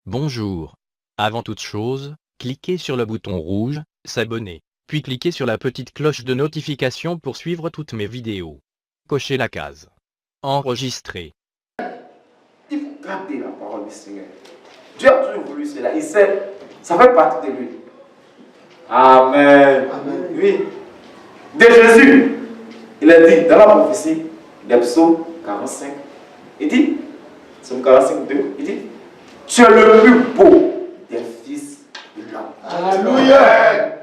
Bonjour. Avant toute chose, cliquez sur le bouton rouge, s'abonner, puis cliquez sur la petite cloche de notification pour suivre toutes mes vidéos. Cochez la case. Enregistrer. Il faut garder la parole du Seigneur. Dieu a toujours voulu cela. Il sait, ça fait partie de lui. Amen. Amen. Oui. De Jésus, il a dit dans la prophétie des psaumes 45, il dit, psaume 45, 2, il dit, tu es le plus beau des fils de l'homme. Alléluia.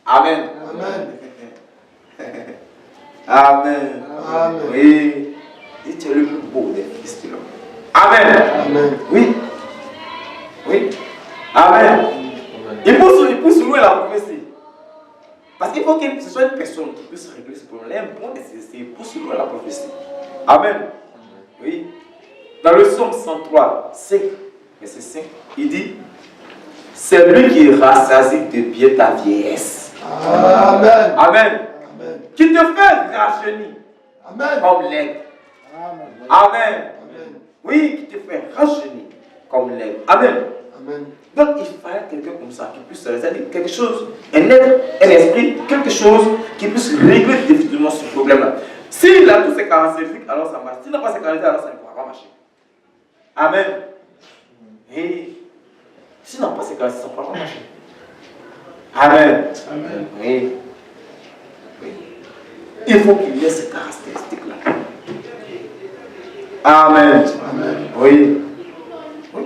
Amen. Amen. Amen. Amen. Oui. Il dit, tu es le plus beau des fils de l'homme. Amen. Amen. Oui. Oui. Amen. Il pousse loin la prophétie. Parce qu'il faut que ce soit une personne qui puisse régler ce problème. Un bon nécessité, il pousse loin la prophétie. Amen. Oui. Dans le psaume 103, 5, verset 5, il dit, c'est lui qui rassasie de bien ta vieillesse. Amen. Amen. Amen. Qui te fait rajeunir Amen. comme l'aigle. Amen. Amen. Amen. Oui, qui te fait rajeunir comme l'aigle. Amen. Amen. Donc il fallait quelqu'un comme ça qui puisse, c'est-à-dire quelque chose, un être, un esprit, quelque chose qui puisse régler définitivement ce problème-là. S'il a tous ces caractéristiques, alors ça marche. S'il n'a pas ces caractéristiques, alors ça ne pourra pas marcher. Amen. Et s'il n'a pas ces caractéristiques, ça ne pourra pas marcher. Amen. Amen. Oui. Oui. Il faut qu'il y ait ces caractéristiques-là. Amen. Amen. Oui. Oui.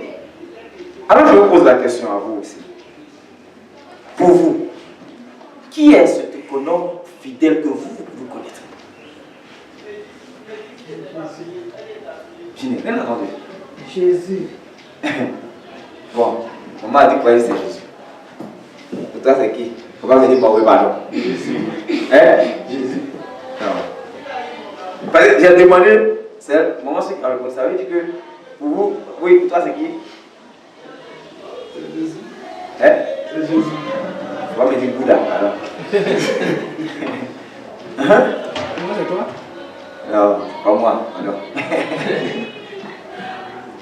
Alors je vous pose la question à vous aussi. Pour vous, qui est cet économe fidèle que vous connaissez? Je n'ai rien entendu. Jésus. Bon, maman a dit quoi c'est Jésus. Pour toi c'est qui? Faut pas me dire oui, pardon. Jésus. Hein? Jésus. Non. Parce que j'ai demandé, c'est maman ce qui a répondu, ça veut dire que pour vous, oui, pour toi c'est qui? C'est Jésus. Hein? C'est Jésus. Faut pas me dire Bouddha, alors. Hein? Moi, c'est toi? Non, pas moi, alors.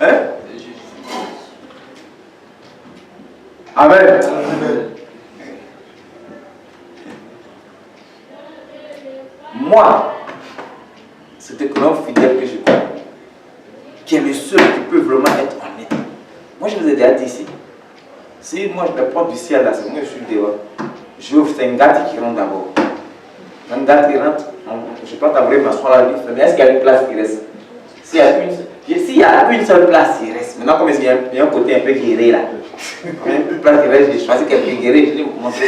Hein? Amen. Amen. Moi, c'est économe fidèle que je connais, qui est le seul qui peut vraiment être honnête. Moi, je vous ai déjà dit ici, si moi je me prends du ciel là, c'est moi je suis dehors, c'est un gars qui rentre d'abord. Un gars qui rentre, je peux t'avouer m'asseoir là, mais est-ce qu'il y a une place qui reste? S'il y a une seule place qui reste, maintenant comme il y a un côté un peu guéri là, une place qui reste, j'ai choisi quelqu'un guéri, je vais vous montrer.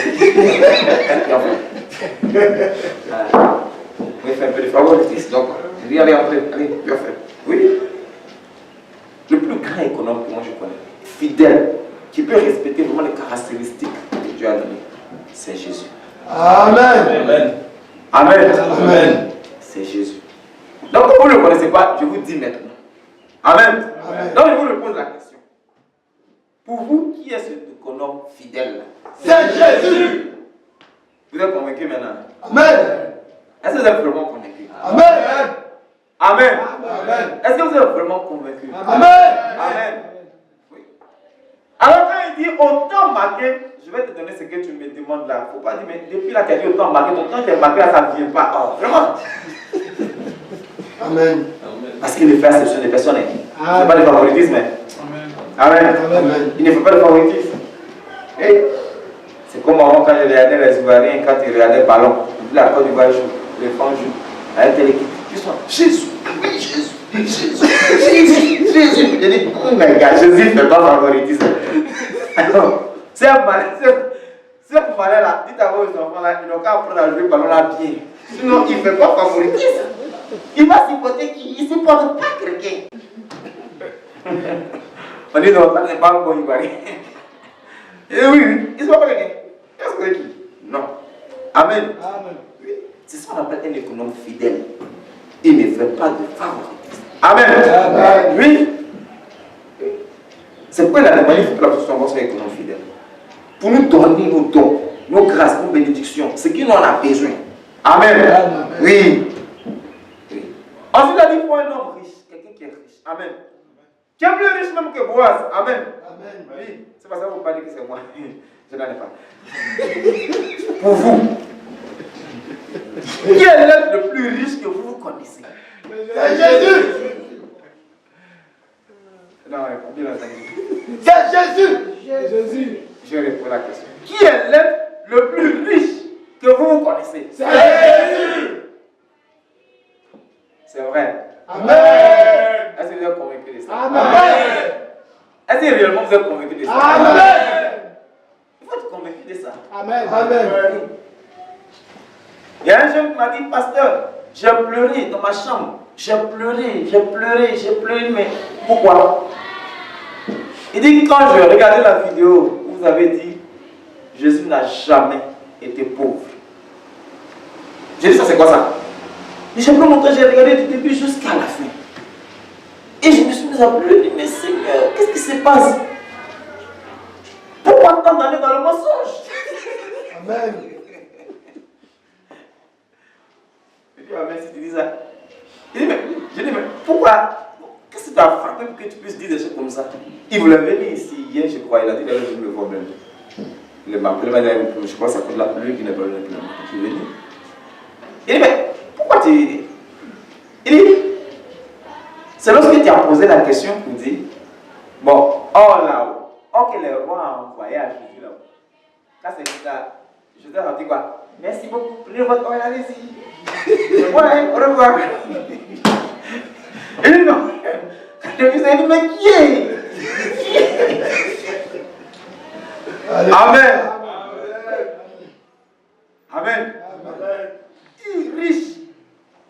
Oui, fait un peu de favoritisme, donc je dis allez entrer, allez, bien fait. Oui. Le plus grand économe que moi je connais, fidèle, qui peut respecter vraiment les caractéristiques que Dieu a données, c'est Jésus. Amen. Amen. Amen. Amen. C'est Jésus. Donc, comme vous ne le connaissez pas, je vous dis maintenant. Amen. Amen. Donc, je vous repose la question. Pour vous, qui est cet économe fidèle là? C'est Jésus. Vous êtes convaincu maintenant? Amen. Est-ce que vous êtes vraiment convaincu? Amen. Amen. Amen. Est-ce que vous êtes vraiment convaincu? Amen. Amen. Oui. Alors, quand il dit au temps marqué, je vais te donner ce que tu me demandes là. Il ne faut pas dire, mais depuis là, tu as dit au temps marqué, ton temps qui est marqué là, ça ne vient pas. Oh, vraiment. Amen. Parce que les frères, ce sont des personnes. Ce Amen. n'est pas de favoritisme. Amen. Amen. Il ne faut pas de favoritisme. Et c'est comme avant quand je regardais les Ivoiriens, quand ils regardaient le ballon, la Côte d'Ivoire joue, les francs jouent, à une telle équipe. Ils sont Jésus, oui, Jésus, Jésus, Jésus, Jésus. Je dis, mais gars, Jésus ne fait pas favoritisme. Alors, c'est un malin, c'est un malin là, dites à vos enfants là, ils n'ont qu'à apprendre à jouer le ballon là bien. Sinon, il ne fait pas favoritisme. Il va supporter qui? Il ne supporte pas quelqu'un. On dit non, ça n'est pas un bon Ivoirien. Et oui, il ne supporte pas quelqu'un. Qu'est-ce que qui? Non. Amen. Amen. Oui. C'est ce qu'on appelle un économe fidèle. Il ne fait pas de favoritisme. Amen. Amen. Oui. C'est pourquoi il a demandé que la personne soit économe fidèle. Pour nous donner nos dons, nos grâces, nos bénédictions, ce qu'il en a besoin. Amen. Amen. Oui. Oui. Ensuite, il a dit pour un homme riche, quelqu'un qui est riche. Amen. Tu es plus riche même que Boaz. Amen. Amen. Oui, c'est pas ça que vous parlez que c'est moi. Je n'en ai pas. Pour vous. Qui est l'être le plus riche que vous connaissez? C'est Jésus. Non, bien entendu. C'est Jésus. Jésus. Je réponds à la question. Qui est l'être le plus riche que vous connaissez? C'est Jésus. C'est vrai. Amen. Est-ce que vous êtes convaincu de ça? Amen. Est-ce que réellement vous êtes convaincu de ça? Amen. Il faut être convaincu de ça. Amen. Amen. Il y a un jeune qui m'a dit, pasteur, j'ai pleuré dans ma chambre. J'ai pleuré, mais pourquoi? Il dit, quand je regardais la vidéo, vous avez dit, Jésus n'a jamais été pauvre. J'ai dit, ça c'est quoi ça? Mais j'ai pris mon temps, j'ai regardé du début jusqu'à la fin. Et je me suis mis à pleurer, mais Seigneur, qu'est-ce qui se passe? Pourquoi tant d'aller dans le mensonge? Amen. Je dis, amen, si tu dis ça. Je dis, mais pourquoi? Qu'est-ce qui t'a frappé pour que tu puisses dire des choses comme ça? Il voulait venir ici hier, je crois. Il a dit, d'ailleurs, je me le vois même. Il m'a appelé, je crois que ça cause la pluie qui n'est pas venu. Tu es venu? Il dit, mais pourquoi tu. Il dit, c'est lorsque tu as posé la question pour dire, bon, oh là-haut, oh que les rois ont envoyé à Jésus là-haut. Là, c'est ça. Je t'ai dit quoi? Merci beaucoup. Prenez votre oil, allez-y. Ouais, au revoir. Il dit non. Je lui ai dit, mais qui est? Amen. Amen. Il est riche.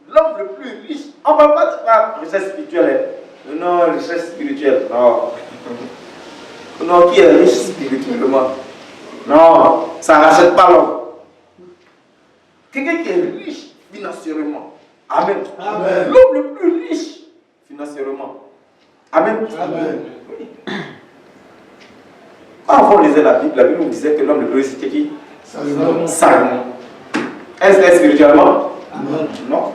L'homme le plus riche. On ne parle pas de richesse spirituelle. Non, richesse spirituelle. Non. Non, qui est riche spirituellement? Non, ça ne rachète pas l'homme. Quelqu'un qui est riche financièrement. Amen. Amen. L'homme le plus riche financièrement. Amen. Amen. Oui. Quand on lisait la Bible nous disait que l'homme le plus riche c'était qui? Salomon. Salomon. Est-ce que spirituellement? Amen. Non.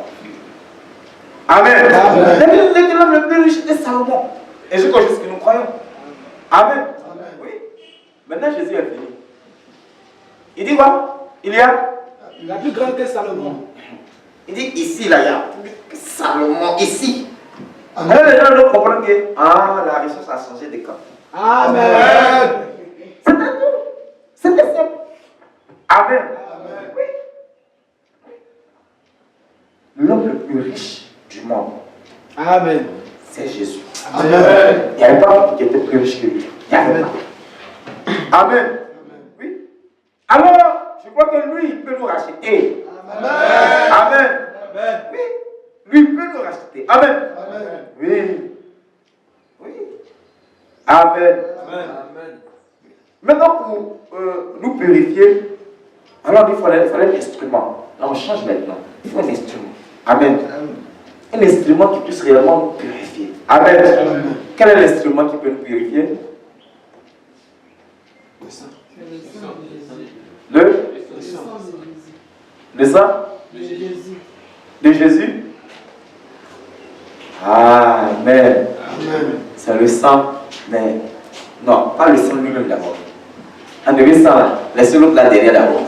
Amen. Amen. La Bible nous dit que l'homme le plus riche était Salomon. Et je crois que c'est ce que nous croyons. Amen. Amen. Oui. Maintenant Jésus est venu. Il dit quoi? Il y a? Il a plus grand que Salomon. Il dit ici, là, il y a Salomon, ici. Amen. Alors les gens doivent comprendre que la richesse a changé de camp. Amen. C'était tout. C'était simple. Amen. Amen. Oui. L'homme le plus riche du monde, Amen. c'est Jésus. Amen. Il n'y avait pas qui était plus riche que lui. Il n'y avait pas. Amen. Oui. Alors, je crois que lui, il peut nous racheter. Amen. Amen. Amen. Oui. Lui, il peut nous racheter. Amen. Amen. Oui. Oui. Amen. Amen. Maintenant, pour nous purifier, alors il fallait un instrument. Là, on change maintenant. Il faut un instrument. Amen. Un instrument qui puisse réellement nous purifier. Amen. Amen. Quel est l'instrument qui peut nous purifier? Le sang. Le sang de Jésus. Amen. Amen. C'est le sang, mais non, pas le sang lui-même d'abord. Un demi-sang là, laissez l'autre là derrière d'abord.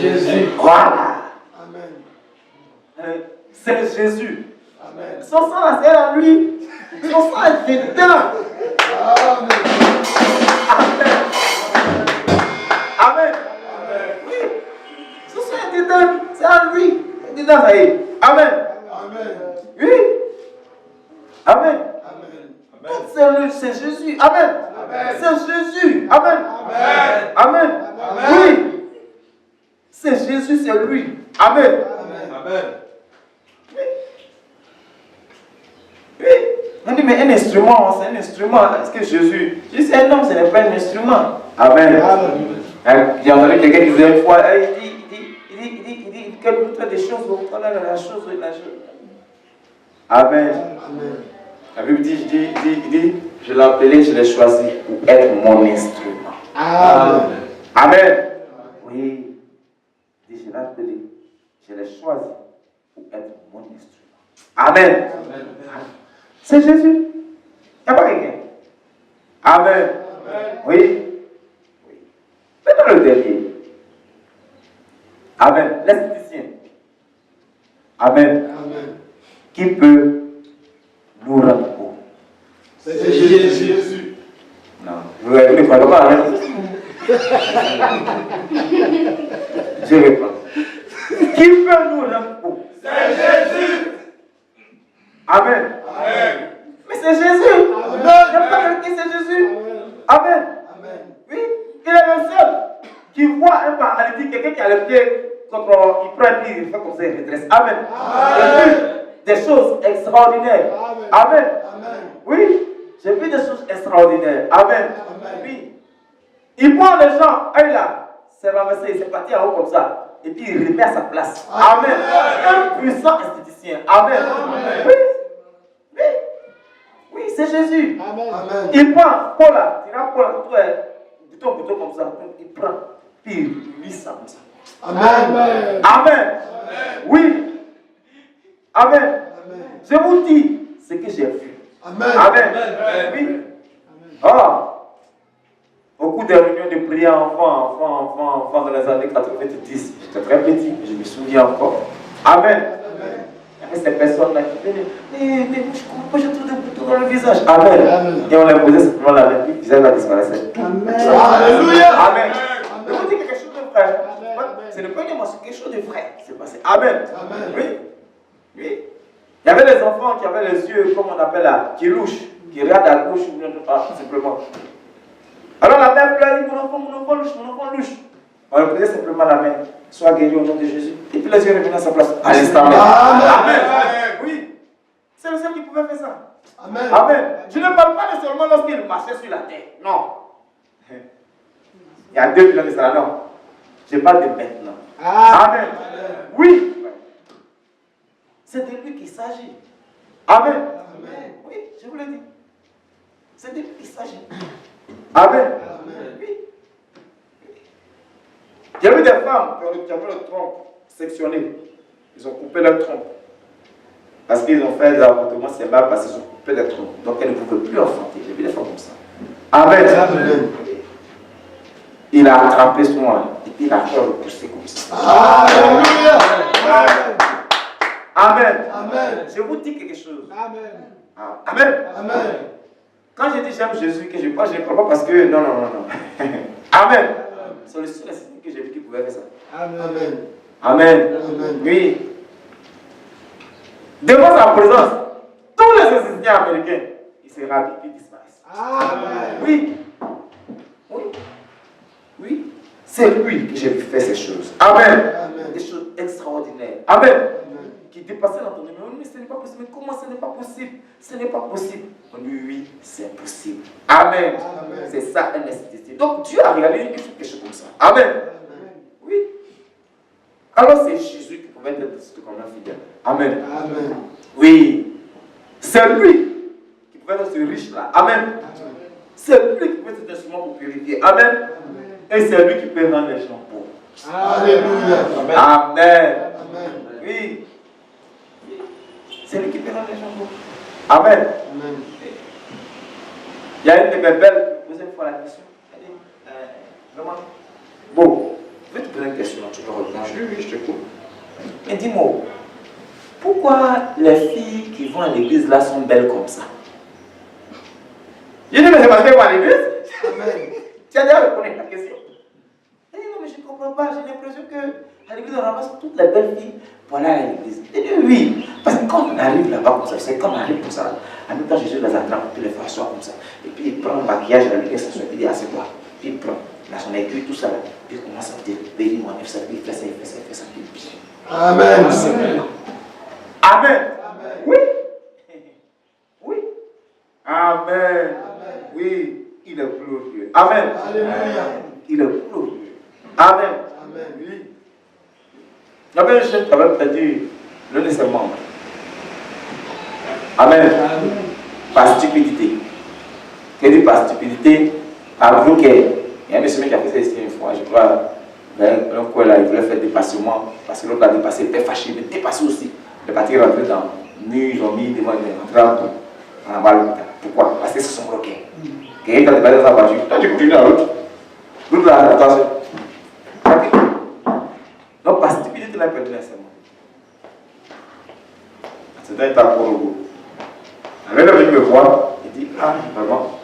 Jésus. Voilà. Amen. C'est Jésus. Amen. Son sang là, c'est à lui. Son sang est dedans. Amen. Amen. Amen. Oui. Son sang est dedans. C'est à lui. C'est dedans, ça y est. Amen. Amen. Oui. Amen. Amen. C'est Jésus. Amen. Amen. C'est Jésus. Amen. Amen. Amen. Amen. Oui. C'est Jésus, c'est lui. Amen. Amen. Oui. On dit, mais un instrument, c'est un instrument. Est-ce que Jésus. Je dis, c'est un homme, ce n'est pas un instrument. Amen. J'ai entendu quelqu'un qui disait une fois, il dit, quelle des choses, voilà la chose. Amen. Amen. La Bible dit, je l'ai appelé, je l'ai choisi pour être mon instrument. Amen. Amen. Oui. Il dit, je l'ai appelé, je l'ai choisi pour être mon instrument. Amen. Amen. C'est Jésus. Il n'y a pas quelqu'un. Amen. Oui. Maintenant le dernier. Amen. L'esthéticien. Amen. Qui peut nous rendre beaux? C'est Jésus. Non. Vous ne croyez pas, hein? Je réponds. Qui peut nous rendre beaux? C'est Jésus. Amen. Mais c'est Jésus. Amen. C'est Jésus. Amen. Oui, il est le seul qui voit un paralytique, quelqu'un qui a le pied contre, il prend et il fait comme ça, il redresse. Amen. J'ai vu des choses extraordinaires. Amen. Oui, j'ai vu des choses extraordinaires. Amen. Oui. Il prend les gens, un là, c'est ramassé, il s'est parti en haut comme ça, et puis il remet à sa place. Amen. Un puissant esthéticien. Amen. Oui. Oui. Oui, c'est Jésus. Il prend Paul là, il rend Paul là, bouton comme ça, il prend, puis il lit ça comme ça. Amen. Amen. Oui. Amen. Je vous dis ce que j'ai vu. Amen. Oui. Ah. Beaucoup de réunions de prière enfants dans les années 90. J'étais très petit, mais je me souviens encore. Amen. Il y avait ces personnes-là qui venaient, mais pourquoi j'ai trop de boutons dans le visage? Amen. Et on les posait simplement la main, puis le visage va disparaître. Alléluia. Amen. Je vous dis quelque chose de vrai. C'est le premier mot, c'est quelque chose de vrai qui s'est passé. Amen. Oui. Oui. Il y avait des enfants qui avaient les yeux, comme on appelle là, qui louchent, qui regardent à gauche ou tout simplement. Alors la mère pleure, dit mon enfant louche. On lui posait simplement la main. Sois guéri au nom de Jésus. Et puis les yeux revenaient à sa place. À l'instant même. Amen. Oui. C'est le seul qui pouvait faire ça. Amen. Je ne parle pas de seulement lorsqu'il marchait sur la terre. Non. Il y a 2 millions de ça. Non. Je parle de maintenant. Amen. Oui. C'est de lui qu'il s'agit. Amen. Oui, je vous l'ai dit. C'est de lui qu'il s'agit. Amen. Oui. Il y a eu des femmes qui avaient le tronc sectionné. Ils ont coupé leur tronc. Parce qu'ils ont fait des avortements, c'est mal parce qu'ils ont coupé leur tronc. Donc elles ne pouvaient plus enfanter. J'ai vu des femmes comme ça. Amen. Il a attrapé son moi et puis il a fait repousser comme ça. Alléluia. Amen. Je vous dis quelque chose. Amen. Quand je dis j'aime Jésus, que je ne parle pas parce que non. Amen. C'est le seul assistant que j'ai vu qui pouvait faire ça. Amen. Oui. Devant sa présence, tous les assistants américains, ils se rabillent et disparaissent. Oui. C'est lui que j'ai vu faire ces choses. Amen. Des choses extraordinaires. Amen. Qui dépassaient l'entendement. Mais ce n'est pas possible. Mais comment ce n'est pas possible? Ce n'est pas possible. On dit oui, c'est possible. Amen. C'est ça un esthétique. Donc Dieu a réalisé quelque chose comme ça. Amen. Oui. Alors c'est Jésus qui pouvait être comme un fidèle. Amen. Oui. C'est lui qui pouvait être ce riche-là. Amen. C'est lui qui peut être cet instrument pour purifier. Amen. Et c'est lui qui peut rendre les gens pauvres. Alléluia. Amen. Oui. C'est lui qui peut rendre les gens pauvres. Amen. Il y a une de mes belles qui posait une fois la question. Elle dit, vraiment, bon, je vais te poser une question, tu me réponds. Oui, je te coupe. Mais dis-moi, pourquoi les filles qui vont à l'église là sont belles comme ça? Je dis, mais c'est parce qu'elles vont à l'église. Tu as déjà répondu à la question. Elle dit, non, mais je ne comprends pas, j'ai l'impression qu'à l'église on ramasse toutes les belles filles pour aller à l'église. Elle dit, oui, parce que quand on arrive là-bas comme ça, c'est comme on arrive comme ça, en même temps Jésus les attrape, puis les fait asseoir comme ça. Et puis il prend le maquillage, il s'assoit, puis il dit, assieds-toi. Puis il prend son aiguille, tout ça, puis il commence à dire, il m'enlève ça, puis il fait ça, puis Amen. Amen. Oui. Oui. Amen. Oui. Il est glorieux. Amen. Il est glorieux. Amen. Oui. Il y avait un chef qui avait perdu l'un de ses membres. Amen. Par stupidité. Qu'est-ce que dit par stupidité? Par bloquer. Il y a un monsieur qui a fait ça ici une fois, je crois. Un coin là, il voulait faire dépassement. Parce que l'autre a dépassé, il était fâché, il était dépassé aussi. Il est parti rentrer dans le mur, ils ont mis devant, il est rentré en bas. Pourquoi? Parce qu'ils se sont bloqués. Quelqu'un t'a dépassé dans sa voiture. Toi, tu continues dans l'autre. L'autre là, attention. Donc, par stupidité, tu l'as perdu l'instant. C'est un état pour le goût. Alors, il est venu me voir, il dit, ah, vraiment,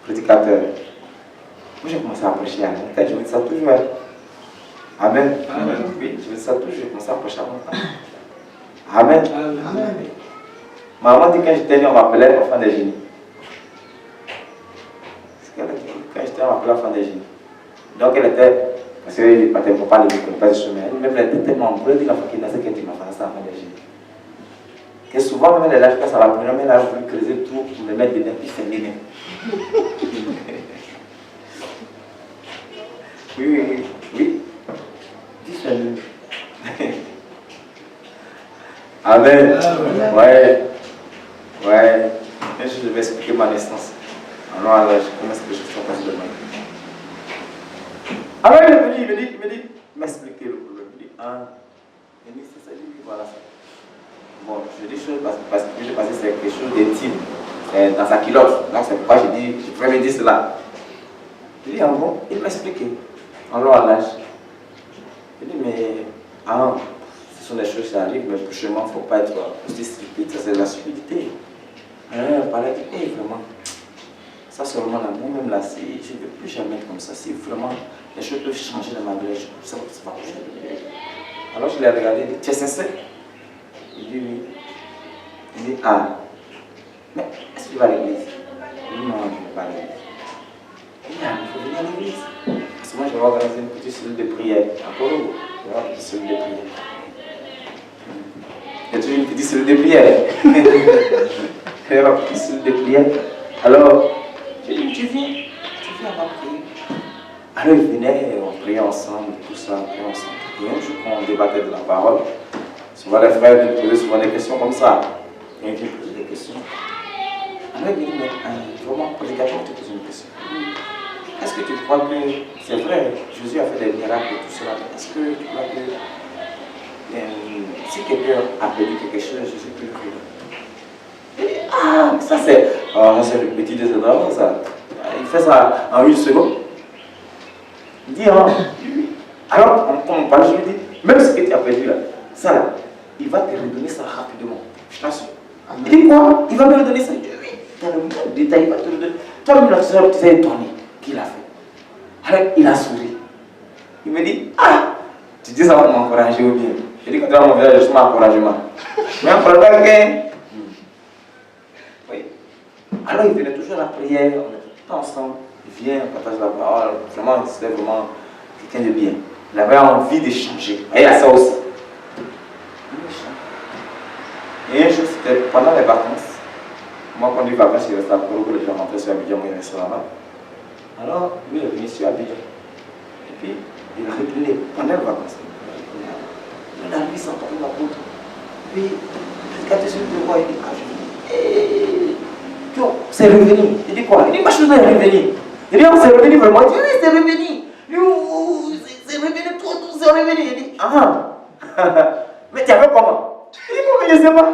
prédicateur. Moi, j'ai commencé à prêcher à mon temps, je me dis ça toujours. Amen. Amen. Oui, je me dis ça toujours, j'ai commencé à prêcher à mon temps. Amen. Amen. Maman dit, quand j'étais né, on m'appelait enfant des génies. C'est ce qu'elle a dit. Quand j'étais né, on m'appelait enfant des génies. Donc, elle était, parce que le papa ne connaît pas le chemin, elle-même, elle était tellement brûlée, il a fait qu'il n'a pas dit, ma femme, c'est enfant des génies. Et souvent, même les âges quand ça va venir, elle a voulu creuser tout pour le mettre dedans, puis faire l'éné. Oui. Puis faire l'éné. Amen. Ouais. Je vais expliquer ma naissance. Alors, comment est-ce que je suis passé de moi? Alors, il me dit, m'expliquer le problème. Il dit, c'est ça, il dit, voilà ça. Bon, je dis chose parce que je pensais que c'est quelque chose d'intime. C'est dans sa culotte. Donc c'est pourquoi je préfère dire cela. Je dis, bon, il m'a expliqué. En long à l'âge. Je dis, mais, ce sont des choses qui arrivent, mais franchement, il ne faut pas être aussi stupide. Ça, c'est de la stupidité. Alors, elle parlait, vraiment, ça c'est vraiment l'amour, même là, je ne veux plus jamais être comme ça. Si vraiment les choses peuvent changer dans ma vie, ça va pas changer. Alors, je l'ai regardé, il dit, tu es sincère? Il dit oui. Il dit, mais est-ce que tu vas à l'église? Il dit, non, je ne vais pas à l'église. Il dit, il faut venir à l'église. Parce que moi, je vais organiser une petite cellule de prière. Encore une petite cellule de prière. Il y a toujours une petite cellule de prière. Il y a une petite cellule de prière. Alors, je lui ai dit, tu viens à ma prière. Alors, il venait, on priait ensemble, tout ça, on priait ensemble. Et un jour, quand on débattait de la parole, souvent les frères me posaient souvent des questions comme ça. Et ils me posaient des questions. Alors il me dit, mais vraiment, prédicateur, je te pose une question. Est-ce que tu crois que c'est vrai, Jésus a fait des miracles et tout cela? Est-ce que tu crois que si quelqu'un a perdu quelque chose, Jésus peut le faire? Ça c'est. C'est le petit de ce ça. Il fait ça en 8 secondes. Il dit, alors, quand on parle, je lui dis, même ce que tu as perdu là, ça là, il va te redonner ça rapidement. Je t'assure. Il dit quoi? Il va me redonner ça. Je dis oui, dans le même détail, il va te redonner. Toi-même, là, tu sais étonné qu'il a fait. Alors, il a souri. Il me dit, tu dis ça va m'encourager ou bien? Je dis, quand tu vas mon visage, je suis encouragement. Mais encouragement, quelqu'un. Oui. Alors, il venait toujours à la prière, on était tout ensemble. Il vient, on partage la parole. Vraiment, c'était vraiment quelqu'un de bien. Il avait envie de changer. Et il y a ça aussi. Et un jour, c'était pendant les vacances. Moi, quand on dit vacances, il restait à Polo, les gens rentraient sur Abidjan, moi, il restait là-bas. Alors, lui, il est venu sur Abidjan. Et puis, il a retourné pendant les vacances. Il a vu sans porter la route. Puis, il a sur le bois, il dit, c'est revenu. Il dit quoi? Il dit, ma chose est revenue. Il dit, c'est revenu vraiment. Il dit, oui, c'est revenu. C'est revenu, tout, c'est revenu. Il dit, mais tu avais comment? Il dit, je ne sais pas.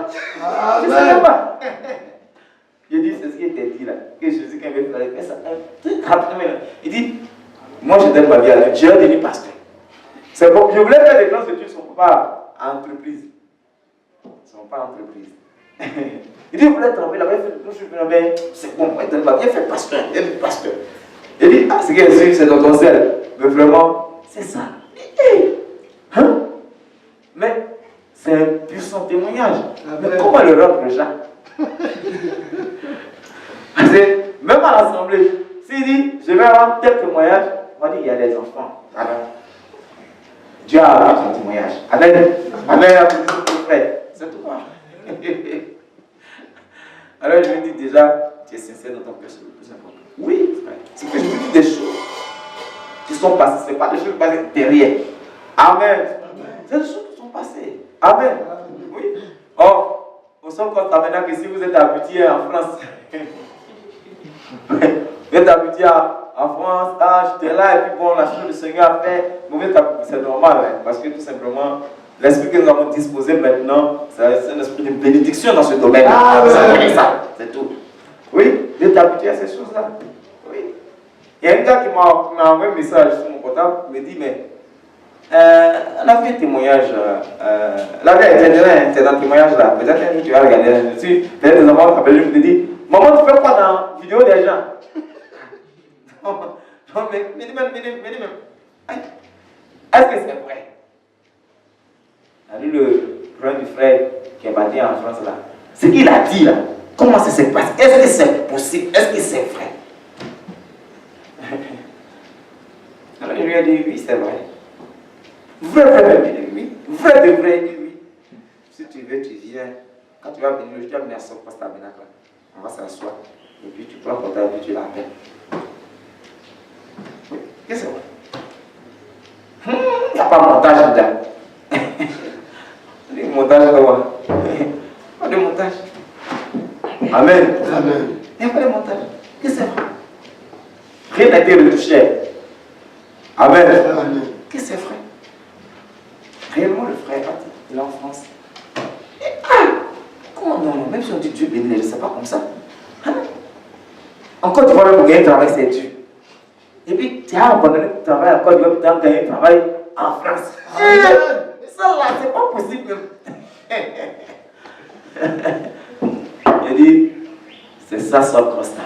Je ne sais pas. Je dis, c'est ce qui était dit là. Que Jésus, quand il avait fait ça, rapidement. Il dit, moi je donne ma vie à Dieu. J'ai devenu pasteur. C'est bon, je voulais faire des grandes études, ce ne sont pas entreprises. Ce ne sont pas entreprises. Il dit, il voulait travailler là-bas, il fait des choses, c'est bon, moi je donne ma vie, il fait pasteur. Il dit, pasteur. Il dit, c'est que Jésus, c'est dans ton ciel. Mais vraiment, c'est ça. Mais c'est un puissant témoignage. Mais comment le rendre, Jacques? Parce que même à l'assemblée, s'il dit, je vais avoir tel témoignage, on va dire, il y a des enfants. Alors, Dieu a appris son témoignage. Amen. Amen. C'est tout. Alors je lui dis déjà, tu es sincère dans ton cœur, c'est le plus important. Oui, frère. C'est que je vous dis des choses qui sont passées. Ce n'est pas des choses passées derrière. Amen. C'est des choses qui sont passées. Amen. Oui. Or, on se rend compte maintenant que si vous êtes habitué en France, vous êtes habitué en France, j'étais là, et puis bon, la chose du Seigneur a fait, c'est normal, hein, parce que tout simplement, l'esprit que nous avons disposé maintenant, c'est un esprit de bénédiction dans ce domaine. C'est ça, c'est tout. Oui, vous êtes habitué à ces choses-là. Oui. Il y a un gars qui m'a envoyé un message sur mon portable, il me dit, mais on a fait un témoignage, la vie est un témoignage là, peut-être que tu vas regarder là-dessus, peut-être des enfants vont t'appeler, je te dis, maman, tu fais quoi dans la vidéo des gens? Non, mais est-ce que c'est vrai? Le frère du frère qui est bâti en France là, ce qu'il a dit là, comment ça se passe? Est-ce que c'est possible? Est-ce que c'est vrai? Alors je lui ai dit oui, c'est vrai. Vrai, oui. Vrai de vrai, oui. Si tu veux, tu viens. Quand tu vas venir, je vais amener à son poste tabernacle là. On va s'asseoir. Et puis tu prends ton portable et puis tu l'appelles. Oui, qu'est-ce que c'est vrai? Il n'y a pas de montage dedans. Le montage comment? Pas de montage. Amen. Amen. Il n'y a pas de montage. Qu'est-ce que c'est vrai? Rien n'a été retouché. Amen. Amen. Qu'est-ce que c'est vrai? Réellement, le frère est parti. Il est en France. Et, comment non? Même si on dit Dieu béni, je ne sais pas comme ça. Hein? Encore tu vois, pour gagner un travail, c'est dur. Et puis, tu as abandonné ton travail encore, tu vas gagner un travail en France. Ça là, c'est pas possible. Il dit, c'est ça son constat.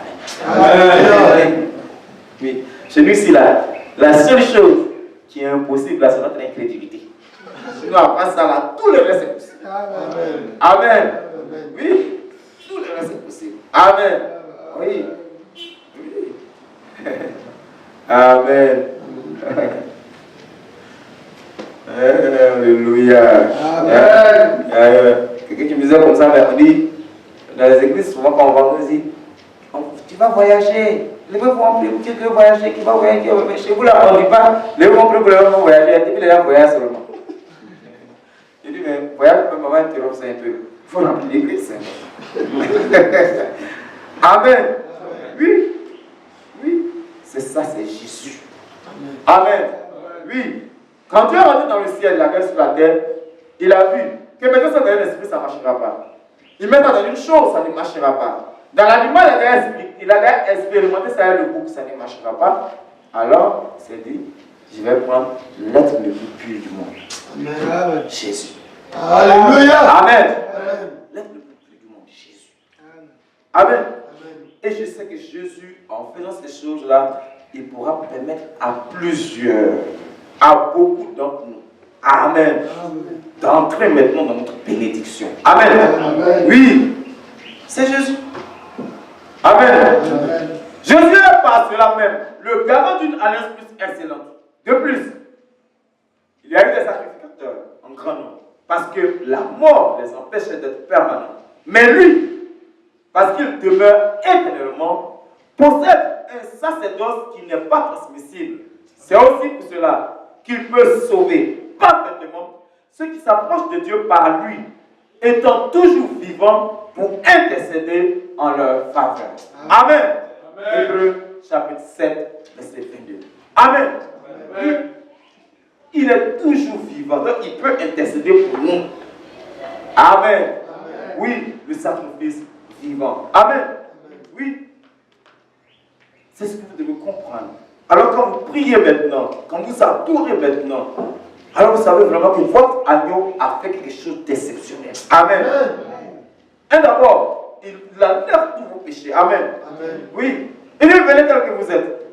Oui. Chez nous ici, là, la seule chose qui est impossible, là, c'est notre incrédulité. Sinon, après ça, là, tout le reste est possible. Amen. Amen. Oui, tout le reste est possible. Amen. Oui. Oui. Amen. Alléluia. Amen. Quelqu'un qui me disait comme ça, mais on dit, dans les églises, souvent quand on va, on dit, tu vas voyager. Les gens vont prier pour quelqu'un qui va voyager, qui va voyager. Mais chez vous là, on ne dit pas, les gens vont prier pour les gens qui vont voyager. Et puis les gens voyagent seulement. Je dis, mais voyage, maman interrompt ça un peu. Il faut remplir l'église. Amen. Oui. Oui. C'est ça, c'est Jésus. Amen. Oui. Quand Dieu est rentré dans le ciel, la guerre sur la terre, il a vu que maintenant ça dans l'esprit, ça ne marchera pas. Il met dans une chose, ça ne marchera pas. Dans l'animal, il a expérimenté ça avec le bouc, ça ne marchera pas. Alors, il s'est dit, je vais prendre l'être le plus pur du monde. Amen. Jésus. Alléluia. Amen. Amen. L'être le plus pur du monde, Jésus. Amen. Amen. Et je sais que Jésus, en faisant ces choses-là, il pourra permettre à plusieurs, à beaucoup d'entre nous, Amen, d'entrer maintenant dans notre bénédiction. Amen. Amen. Oui, c'est Jésus. Amen. Amen. Jésus est par cela même le garant d'une alliance plus excellente. De plus, il y a eu des sacrificateurs en grand nombre, parce que la mort les empêchait d'être permanents. Mais lui, parce qu'il demeure éternellement, possède un sacerdoce qui n'est pas transmissible. C'est aussi pour cela qu'il peut sauver parfaitement ceux qui s'approchent de Dieu par lui, étant toujours vivant pour intercéder en leur faveur. Amen. Hébreux chapitre 7, verset 22. Amen. Amen. Il est toujours vivant, donc il peut intercéder pour nous. Amen. Amen. Oui, le sacrifice vivant. Amen. Oui. C'est ce que vous devez comprendre. Alors quand vous priez maintenant, quand vous adorez maintenant, alors vous savez vraiment que votre agneau a fait quelque chose d'exceptionnel. Amen. Et d'abord, il enlève tous vos péchés. Amen. Amen. Oui. Il dit venez tel que vous êtes.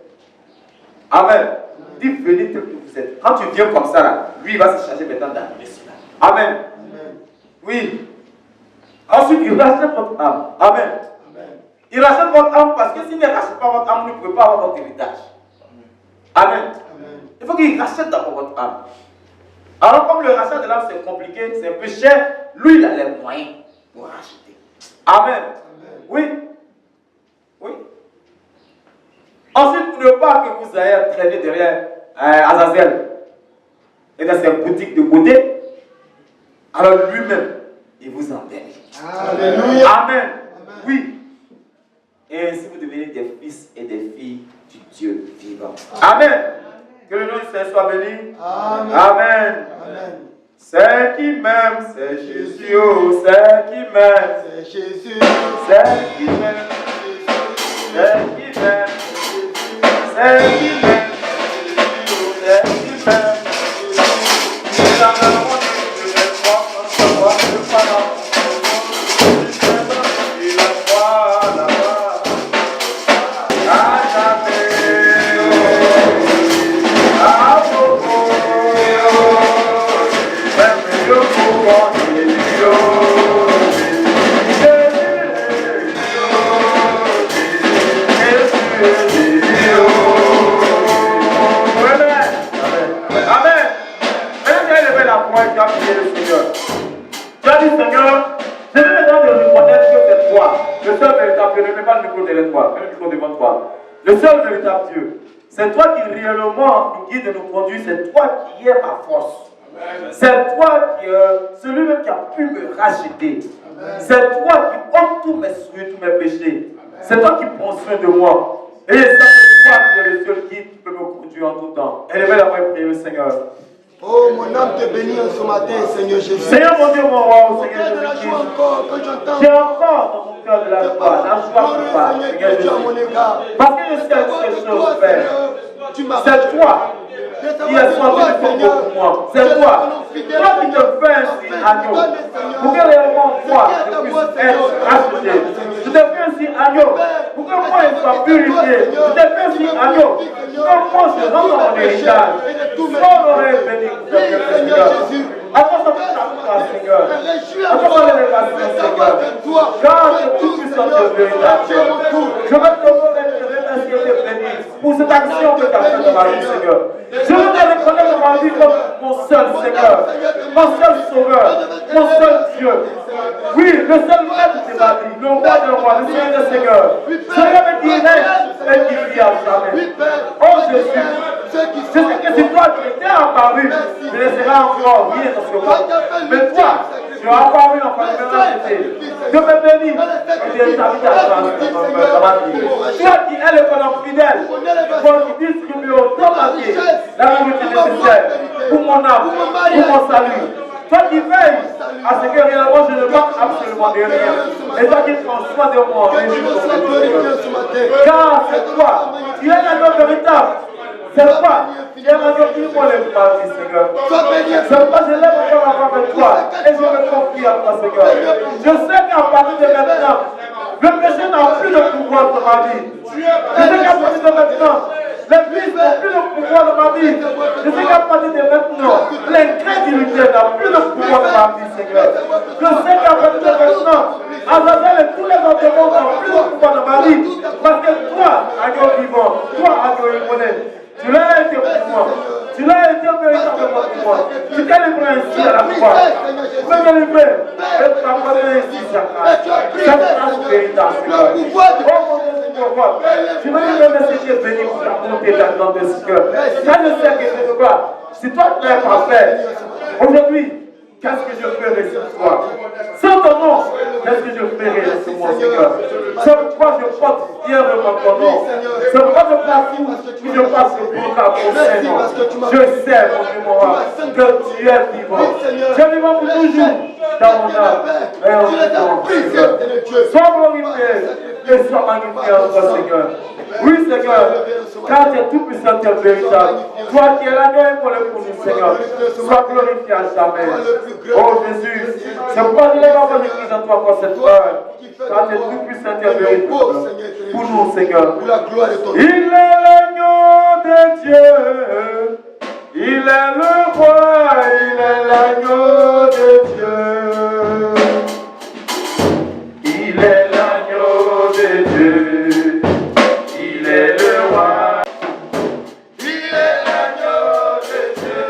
Amen. Il dit venez tel que vous êtes. Quand tu viens comme ça, là, lui il va se charger maintenant d'amener cela. Amen. Amen. Oui. Ensuite, il rachète votre âme. Amen. Amen. Il rachète votre âme parce que s'il ne rachète pas votre âme, vous ne pouvez pas avoir votre héritage. Amen. Amen. Il faut qu'il rachète d'abord votre âme. Alors, comme le rachat de l'âme c'est compliqué, c'est un peu cher, lui il a les moyens pour racheter. Amen. Amen. Oui. Oui. Ensuite, pour ne pas que vous ayez traîné derrière Azazel et dans ses boutiques de beauté, alors lui-même, il vous embellit. Alléluia. Amen. Amen. Oui. Et ainsi vous devenez des fils et des filles du Dieu vivant. Amen. Que le nom du Seigneur soit béni. Amen. Amen. Amen. C'est qui m'aime, c'est Jésus. Oh, c'est qui m'aime, C'est Jésus. c'est qui m'aime, c'est qui m'aime, c'est lui-même, c'est lui-même. Il a le monde, je vais croire, je vais croire, je vais croire. Il a croire là-bas, à jamais, à beaucoup, même le courant des lieux. Amen. Même quand il levait la voix, tu as prié le Seigneur. Tu as dit, Seigneur, je vais maintenant de reconnaître que c'est toi, le seul véritable Dieu. Ne mets pas le micro derrière toi, mets le micro devant toi. Le seul véritable Dieu. C'est toi qui réellement nous guide et nous conduit. C'est toi qui es ma force. C'est toi qui celui-même qui a pu me racheter. C'est toi qui ôte tous mes souhaits, tous mes péchés. C'est toi qui prends soin de moi. Et c'est toi qui es le seul guide qui peut me conduire en tout temps. Élevez la voix et priez le Seigneur. Oh, mon âme te bénit ce matin, Seigneur Jésus. Seigneur mon Dieu, mon roi, Seigneur De la Jésus. joie encore que j'entends. J'ai encore dans mon cœur de la joie qui part, Seigneur Seigneur, tu as mon Jésus. égard. Parce que je sais ces choses, Père. Tu m'as C'est toi qui es sorti du tombeau pour moi. C'est toi. Toi qui te fais ainsi agneau. Pour que réellement moi, je puisse être racheté. Je te fais ainsi agneau. Pour que moi, je sois purifié. Je te fais ainsi agneau. Pour que moi, je rentre dans mon héritage. Sois l'oreille bénie pour te faire, Seigneur. Attends, ça peut t'attendre, Seigneur. Attends, l'élévation, Seigneur. Car c'est tout puissant de véritable. Je vais te remercier et te bénir pour cette action que tu as faite dans ma vie, Seigneur. Je veux te reconnaître dans ma vie comme mon seul Seigneur, mon seul Sauveur, mon seul Dieu. Oui, le seul maître de ma vie, le roi des rois, le Seigneur des seigneurs. Seigneur me dirait et qui vit à jamais. Oh Jésus, je sais que c'est toi qui étais apparu, je laisserai encore rien dans ce monde. Mais toi, tu as apparu en fin de l'humanité. Je me bénis et je t'invite à dans ma vie. Toi qui es le pendant fidèle, toi qui distribue autant ma vie, la vérité nécessaire pour mon âme, pour mon salut. Toi qui veilles à ce que réellement je ne manque absolument de rien. Et toi qui prends soin de moi, car c'est toi, tu es l'agneau véritable. C'est toi qui es l'agneau qui moi les parties, Seigneur. C'est pourquoi je lève encore avec toi et je me confie à toi, Seigneur. Je sais qu'à partir de maintenant, le péché n'a plus de pouvoir sur ma vie. Je sais qu'à partir de maintenant, les vices n'ont plus de pouvoir dans ma vie. Je sais qu'à partir de maintenant, l'incrédulité n'a plus de pouvoir dans ma vie, Seigneur. Je sais qu'à partir de maintenant, Azazel et tous les autres mondes n'ont plus de pouvoir dans ma vie. Parce que toi, agneau vivant, toi, agneau immolé, tu l'as été pour moi. Tu l'as été véritablement pour moi. Tu t'es livré ainsi à la croix. Tu m'as livré et tu m'as donné ainsi sa grâce. Cette grâce véritable, Seigneur. Oh mon Dieu, mon roi. Je veux te remercier de bénir pour ta bonté et ta grande Seigneur. Quand je sais que je te vois, c'est toi qui l'as parfait. Aujourd'hui, qu'est-ce que je ferai ce soir? Sans ton nom, qu'est-ce que je ferai ce mois, Seigneur? C'est pourquoi je porte fièrement ton nom. C'est pourquoi je passe tout, puis je passe pour ta procès. Je sais, mon Dieu, mon roi, que tu es vivant. Je vis pour toujours dans mon âme. Et en vivant, Seigneur. Sois glorifié et sois magnifié en toi, Seigneur. Oui, Seigneur, car tu es tout puissant, tu es véritable. Toi qui es l'agneau pour le pour nous, Seigneur. Sois glorifié à jamais. Oh Jésus, c'est pourquoi je lève encore l'église en toi pour cette heure. Car tu es tout puissant, tu es véritable. Pour nous, Seigneur. Il est l'agneau de Dieu. Il est le roi, il est l'agneau de Dieu. Il est l'agneau de Dieu. Il est le roi. Il est l'agneau de Dieu.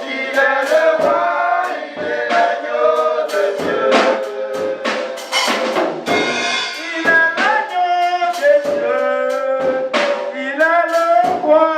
Il est le roi. Il est l'agneau de Dieu. Il est l'agneau de Dieu. Il est le roi.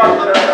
grâce de la